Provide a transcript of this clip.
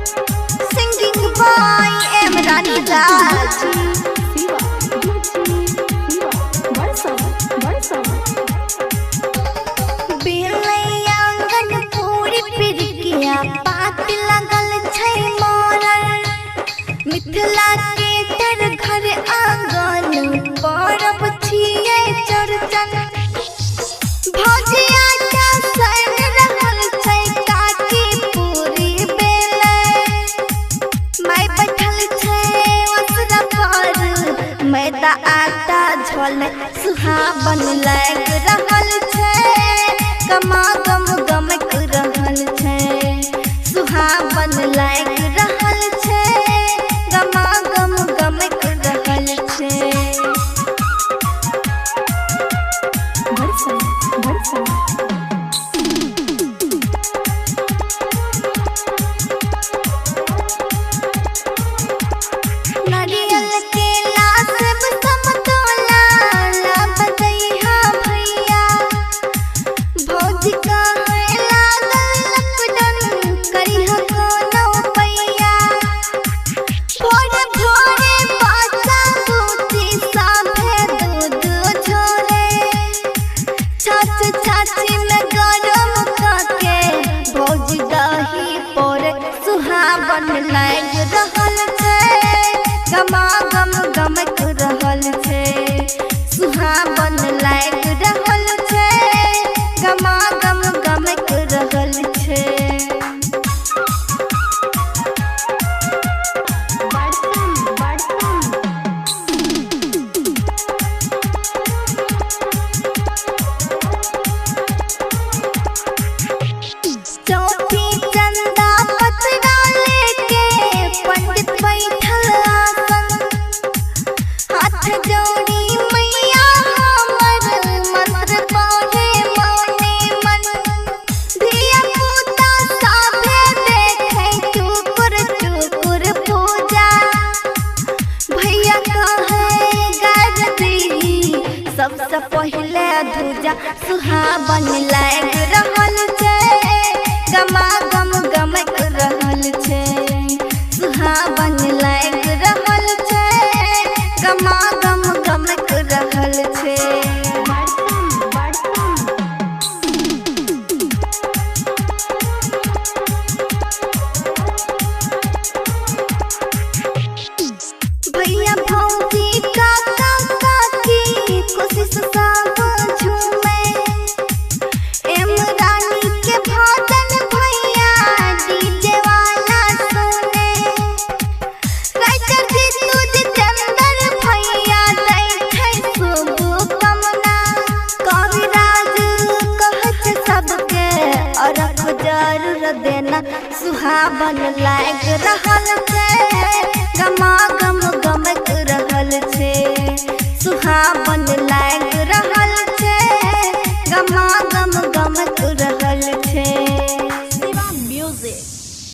Singing by Emrani Raj. आंगन पूरी पिरकिया पात लगल छै मोरल मिथिला के तर घर आंगन परब छियै चौरचन भौजिया का सन रहल छै काकी पूरी बेले माय बैठल छै ओसरा पर मैदा आटा झोल सुहावन लाग रहल छै गमा गम गमक रहल छै सुहावन लाग रहल छै गमा गम गमक रहल छै नारियल के लाशब समतोला लब दैहा भैया भौजी कहे लागल लकड़न करिह कोनो पैया भोरे भोरे बाचा दूधी साभे दूध झोरे चाची में गरम करके भौजी दही पर सुहावन लाग रहल छै गमा गम गमक रहल छै सुहावन लाग रहल छै गमा गम गमक रहल छै चौथी चंदा पतरा लेके पंडित बैठल आसन हाथ जोड़ी मैया हमर मंत्र पढ़े मने मन धिया पुता साभे देखे टुकुर टुकुर पूजा भैया कहे गाज दी सबसे पहले धूजा सुहावन लाग रहल छै गमा गम गमक रहल छै सुहावन लाग रहल छै गमा गम गमक रहल छै भैया भौजी काका काकी कोशिश सब झूमे एमरानी के भजन भैया डीजे वाला सुने राइटर जीतू जितेंद्र भैया दै छै शुभ कामना कविराज कहत सबके अरख जरूर देना सुहावन लाग रहल छै गमा गम गमक रहल छै सुहावन लाग